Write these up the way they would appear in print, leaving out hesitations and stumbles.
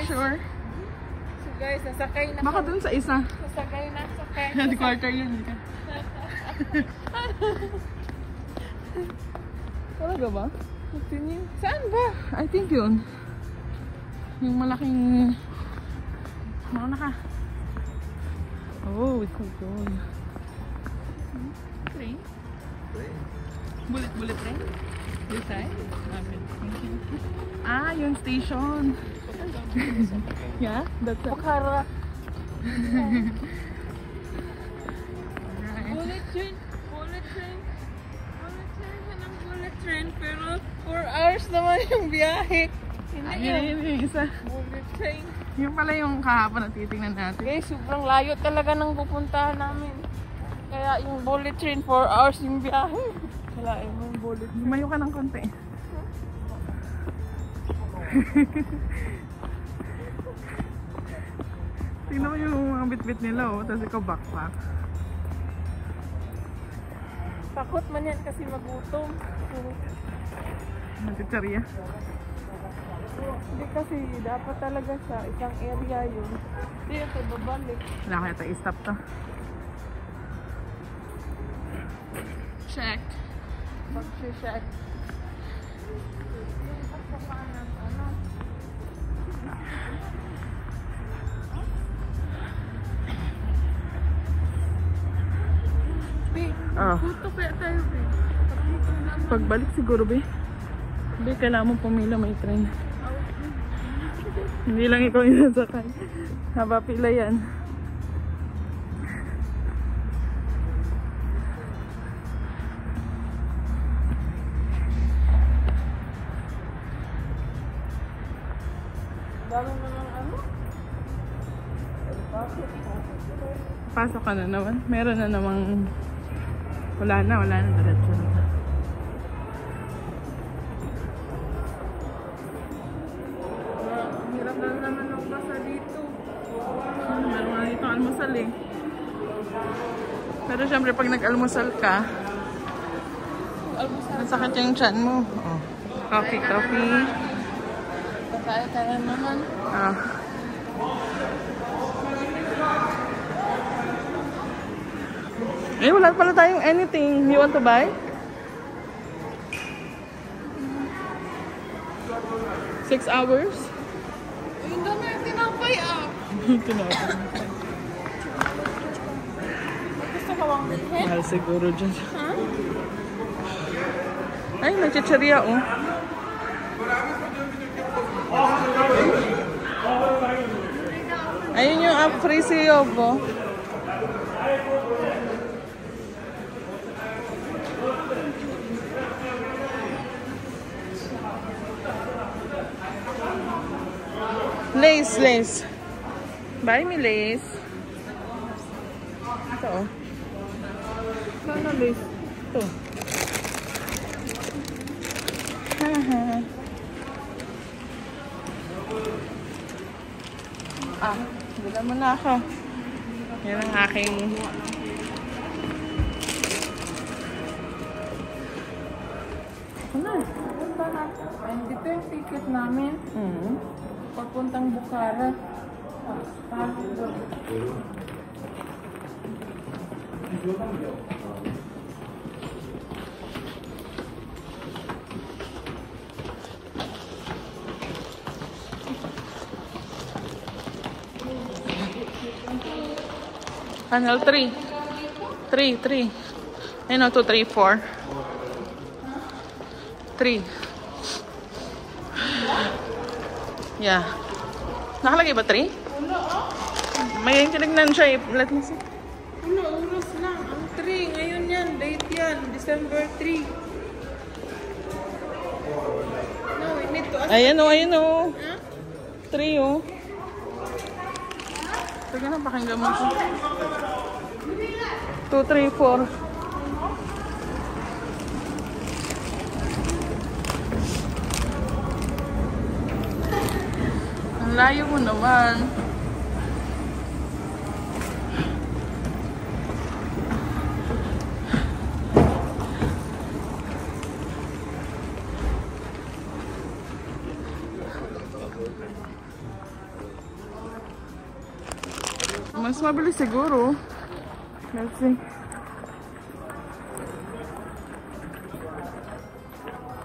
sure. So guys, nasakay na. Baka dun sa isa. Nasakay na. Headquarter yun. Talaga ba? Saan ba? I think yun. Yung malaking... Mauna ka. Oh, it's so cool. Train? Bullet train? This side? Okay. Thank you. Ah, yung station. Yeah? That's it. Bukhara. Alright. Bullet train. Anong bullet train? Pero 4 hours naman yung biyahe. Hindi Yung isa. bullet train. Yung pala yung kahapon na titingnan natin. Guys, sobrang layo talaga ng pupuntahan namin. Kaya yung bullet train 4 hours yung biyahe. Wala yung bullet train. Lumayo ka ng konti. Tingnan mo yung mga bit-bit nila oh. Tapos ikaw backpack. Takot man yan kasi magutom. Nagtitsarya. Hindi kasi dapat talaga sa isang area yun. Hindi yan tayo babalik. Wala kaya tayo i-stop to. Check. Mag-check. Puto kaya tayo, be. Pagbalik siguro, be. Be, kailangan mo pumila, may train. Hindi lang ikaw yung nasakay. Haba pila yan. Dami naman ano? Pasok ka na naman. Meron na namang... Wala na, diretso na. Hirap lang naman ang basa dito. Meron nga dito almusal eh. Pero syempre pag nag-almusal ka, nasakit yung tiyan mo. Oh. Coffee. Kaya naman. Ah. Eh, wala pala tayong anything. You want to buy? 6 hours? Yung dami yung tinapay ah. Tinapay. Gusto ka bang bilhin? Mahal siguro dyan. Ha? Ay, nagchichirya oh. Ayun yung apresiyo po. Lace. Buy me lace. Ito oh. Ano lace? Ito. Bilan mo na ako. Yan ang aking... Ano? Dito yung ticket namin. Papuntang Bukhara. Panel 3. 3. Ayun o, 2, 3, 4. 3. Yeah. Nakalagay ba 3? May tinignan siya eh. Let me see. Ulos lang. Ang 3. Ngayon yan. Date yan. December 3. No, we need to ask. Ayan o. Huh? 3 o. Sige na, pakinggan mo siya. 2, 3, 4. Ang layo mo naman. Mas mabilis siguro. Let's see.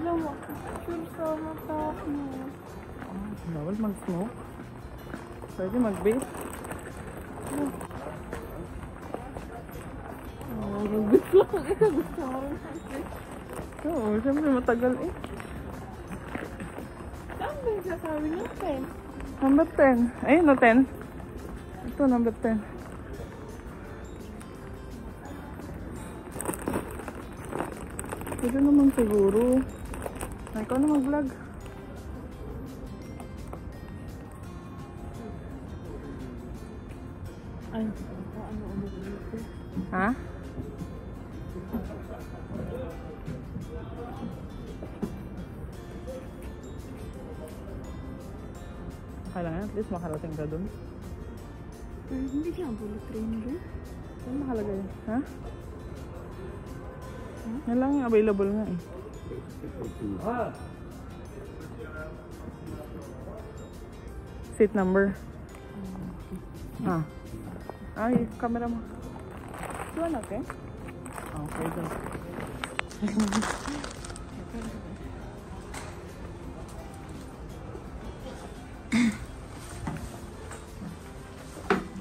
Lawa. Sure sa mata mo. Bawal mag-smoke. Pwede mag-vape. Mag-vape lang. Ito gusto mo rin. Oo, syempre matagal eh. Saan ba yung sasabi niya? 10. Number 10. Ayun no, 10. Ito, number 10. Pwede naman siguro. Ay, ikaw na mag-vlog. Ay, ano dito? Ha? Kailangan at least makarating ka dun. Hindi siya ang bullet train doon. Saan makalagay? Ha? Yan lang yung available nga eh. Seat number. Ah. Ay, camera mo. Tuwa natin? Okay, dun.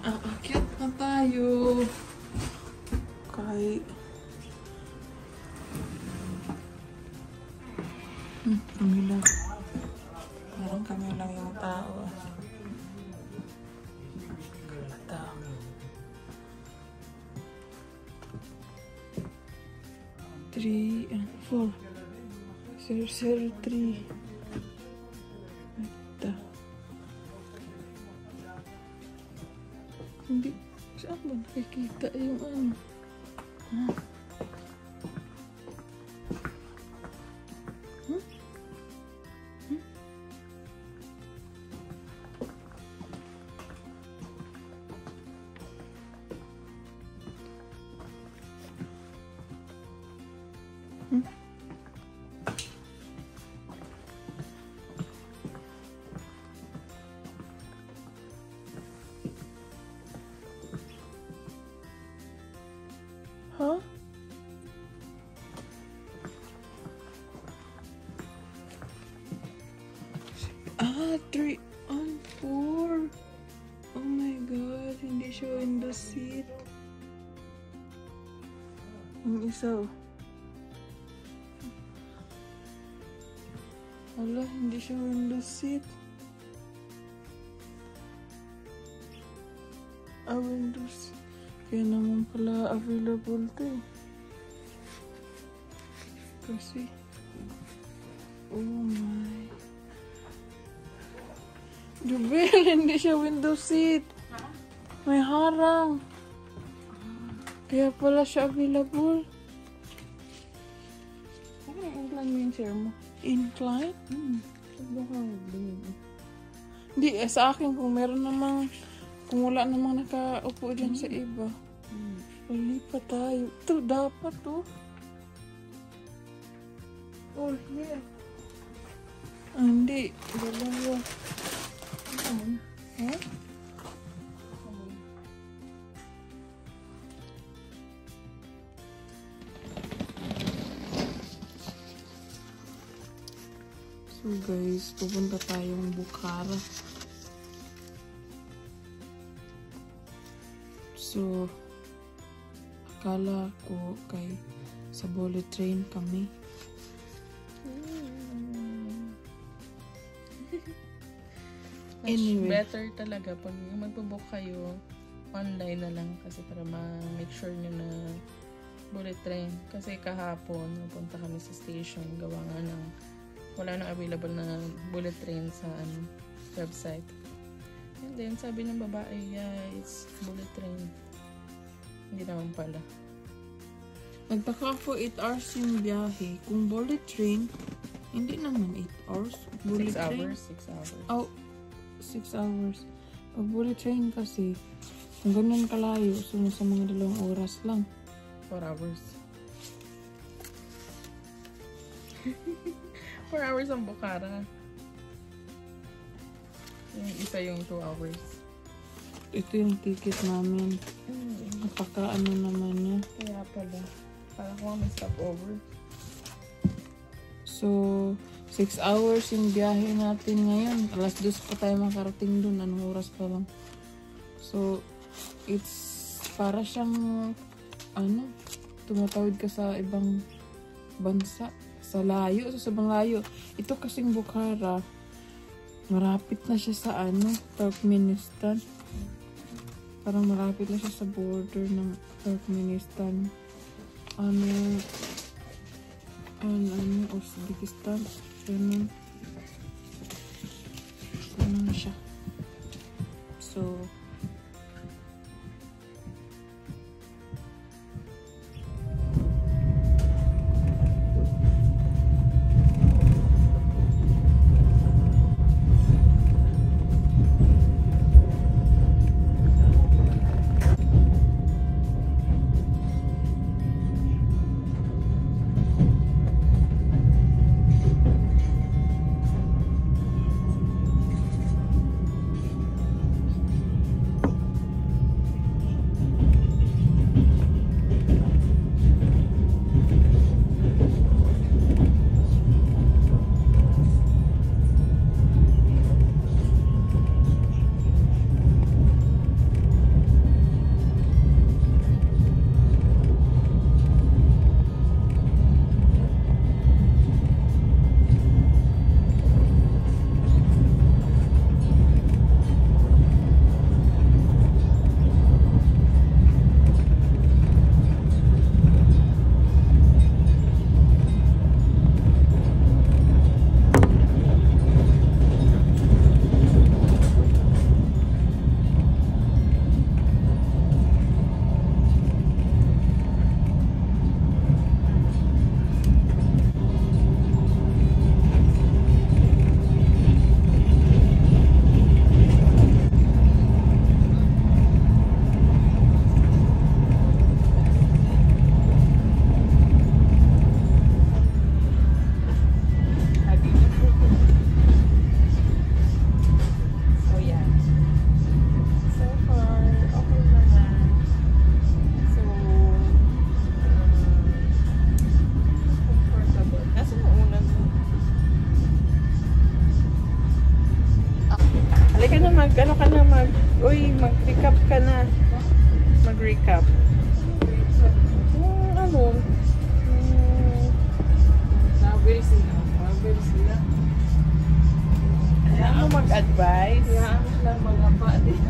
Aakyat na tayo. Kahit... kami lang. Parang kami lang yung tao. Kalata. 3 and 4. 003. Ito. Hindi. Saan ba nakikita yung ano? Ha? Huh? Ah, 3 on 4. Oh my god, hindi siya window seat. Ang isa. Wala, hindi siya window seat. Window seat. Kaya naman pala available to eh. Kasi, oh my. Jubel, hindi siya window seat. May harang. Kaya pala siya available. Bakit incline mo yung chair mo? Incline? Baka bumili. Hindi, sa akin kung meron namang, kung wala namang nakaupo dyan sa iba. Lipat tayo. Ito, dapat to. Oh, yeah. Hindi. Dalawa. Ha? So guys, pupunta tayong Bukhara. So, akala ko kay sa bullet train kami. Anyway. Better talaga pag magpo-book kayo, online na lang kasi para ma-make sure nyo na bullet train. Kasi kahapon, napunta kami sa station, gawa nga ng wala nang available na bullet train sa website. And then, sabi ng babae, yeah, it's bullet train. Hindi naman pala. Nagtaka ako 8 hours yung biyahe. Kung bullet train, hindi naman 8 hours. Bullet 6 train. hours, 6 hours. Oh, 6 hours. Pag bullet train kasi, kung ganun kalayo, so nasa mga 2 oras lang. 4 hours. 4 hours ang Bukhara. Yung isa yung 2 hours. ito yung ticket namin. Napaka-ano naman niya. Kaya pala. Para ko may stopover. So, 6 hours yung biyahe natin ngayon. Alas 2 pa tayo makarating dun. Anong oras pa lang. So, it's para siyang, tumatawid ka sa ibang bansa. Sa layo, sa sobrang layo. Ito kasing Bukhara, marapit na siya sa Turkmenistan. Parang marapit na siya sa border ng Turkmenistan. Uzbekistan. Ganun. Ganun siya. So, mag-recap ka na. Mag-recap. Sabi sila. Alam mo mag-advise? Kaya lang mga pa din.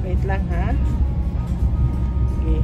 Wait lang ha. Okay.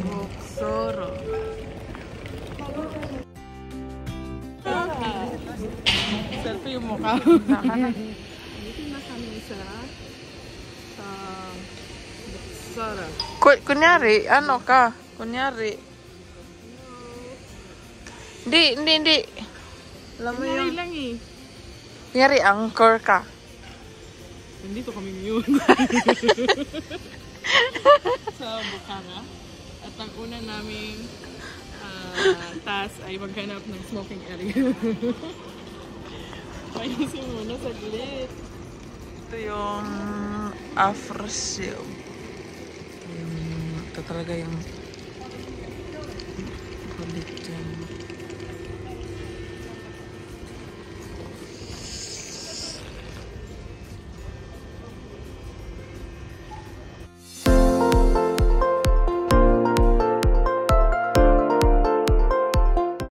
Boksoro. Selfie yung mukha. Dito na kami sa Boksoro. Kunyari, ano ka? Kunyari. Hindi. Alam mo Kunyari yung... lang eh. Kunyari, anchor ka. Nandito kami ngayon. Sa Bukhara. At ang una naming task ay maghanap ng smoking area. Ayusin muna saglit. Ito yung afro-silk. Ito talaga yung kulit dyan.